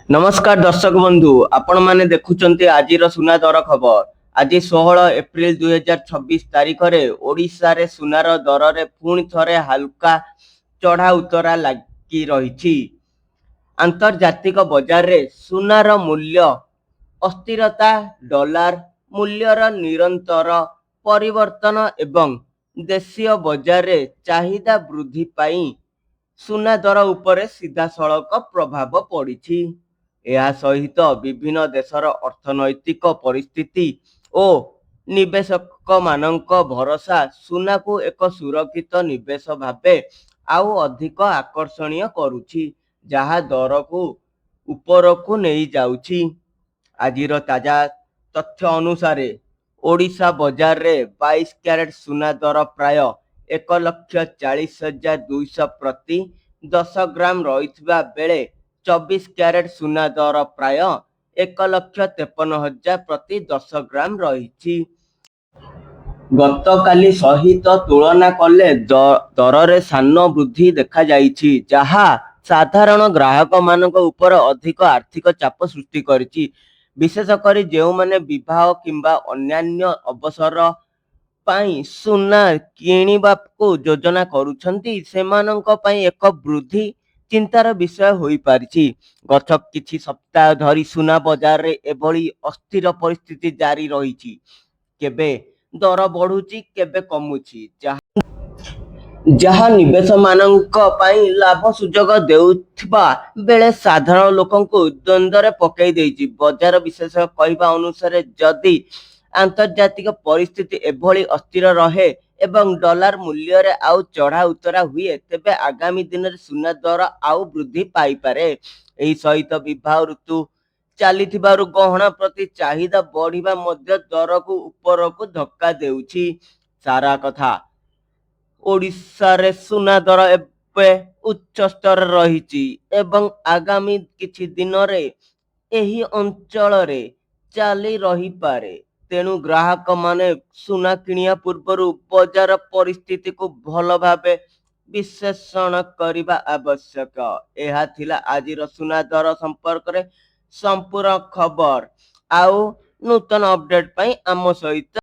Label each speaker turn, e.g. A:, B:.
A: नमस्कार दर्शक बंधु आपण माने देखुचंती आजिर सुना दर खबर। आज 16 एप्रिल 2026 तारीख रे ओडिशा रे सुनार दर रे पुणी थरे हल्का चढ़ा उतरा लगी रही। आंतर्जातिक बजार रे सुनार मूल्य अस्थिरता, डॉलर मूल्यर निरंतर परिवर्तन एवं देशीय बजार रे चाहिदा वृद्धि पाई सुना दर उपरे सीधासळख प्रभाव पड़िछि। ଏହା ସହିତ ବିଭିନ୍ନ ଦେଶର ଅର୍ଥନୈତିକ ପରିସ୍ଥିତି ଓ ନିବେଶକମାନଙ୍କ ଭରସା ସୁନାକୁ ଏକ ସୁରକ୍ଷିତ ନିବେଶ ଭାବେ ଆଉ ଅଧିକ ଆକର୍ଷଣୀୟ କରୁଛି, ଯାହା ଦରକୁ ଉପରକୁ ନେଇଯାଉଛି। ଆଜିର ତାଜା ତଥ୍ୟ ଅନୁସାରେ ଓଡ଼ିଶା ବଜାରରେ 22 କ୍ୟାରେଟ ସୁନା ଦର ପ୍ରାୟ 1,40,200 ପ୍ରତି 10 ଗ୍ରାମ ରହିଥିବା ବେଳେ 24 କ୍ୟାରେଟ ସୁନା ଦର ପ୍ରାୟ 1,53,000 ପ୍ରତି 10 ଗ୍ରାମ ରହିଛି। ଗତକାଲି ସହିତ ତୁଳନା କଲେ ଦରରେ ସାନ ବୃଦ୍ଧି ଦେଖାଯାଇଛି, ଯାହା ସାଧାରଣ ଗ୍ରାହକମାନଙ୍କ ଉପରେ ଅଧିକ ଆର୍ଥିକ ଚାପ ସୃଷ୍ଟି କରିଛି। ବିଶେଷ କରି ଯେଉଁମାନେ ବିବାହ କିମ୍ବା ଅନ୍ୟାନ୍ୟ ଅବସର ପାଇଁ ସୁନା କିଣିବାକୁ ଯୋଜନା କରୁଛନ୍ତି, ସେମାନଙ୍କ ପାଇଁ ଏକ ବୃଦ୍ଧି ଚିନ୍ତାର ବିଷୟ ହୋଇପାରିଛି। ଗତ କିଛି ସପ୍ତାହ ଧରି ସୁନା ବଜାରରେ ଏଭଳି ଅସ୍ଥିର ପରିସ୍ଥିତି ଜାରି ରହିଛି। କେବେ ଦର ବଢୁଛି, କେବେ କମୁଛି, ଯାହା ନିବେଶକମାନଙ୍କ ପାଇଁ ଲାଭ ସୁଯୋଗ ଦେଉଥିବା ବେଳେ ସାଧାରଣ ଲୋକଙ୍କୁ ଦ୍ୱନ୍ଦ୍ୱରେ ପକାଇ ଦେଇଛି। ବଜାର ବିଶେଷଜ୍ଞଙ୍କ କହିବା ଅନୁସାରେ ଯଦି ଆନ୍ତର୍ଜାତିକ ପରିସ୍ଥିତି ଏଭଳି ଅସ୍ଥିର ରହେ ଏବଂ ଡଲାର ମୂଲ୍ୟରେ ଆଉ ଚଢ଼ା ଉତରା ହୁଏ, ତେବେ ଆଗାମୀ ଦିନରେ ସୁନା ଦର ଆଉ ବୃଦ୍ଧି ପାଇପାରେ। ଏହି ସହିତ ବିବାହ ଋତୁ ଚାଲିଥିବାରୁ ଗହଣା ପ୍ରତି ଚାହିଦା ବଢ଼ିବା ମଧ୍ୟ ଦରକୁ ଉପରକୁ ଧକ୍କା ଦେଉଛି। ସାରା କଥା ଓଡ଼ିଶାରେ ସୁନା ଦର ଏବେ ଉଚ୍ଚ ସ୍ତରରେ ରହିଛି ଏବଂ ଆଗାମୀ କିଛି ଦିନରେ ଏହି ଅଞ୍ଚଳରେ ଚାଲି ରହିପାରେ। ତେଣୁ ଗ୍ରାହକମାନେ ସୁନା କିଣିବା ପୂର୍ବରୁ ବଜାର ପରିସ୍ଥିତିକୁ ଭଲ ଭାବେ ବିଶ୍ଳେଷଣ କରିବା ଆବଶ୍ୟକ। ଏହା ଥିଲା ଆଜିର ସୁନା ଦର ସମ୍ପର୍କରେ ସମ୍ପୂର୍ଣ୍ଣ ଖବର। ଆଉ ନୂତନ ଅପଡେଟ୍ ପାଇଁ ଆମ ସହିତ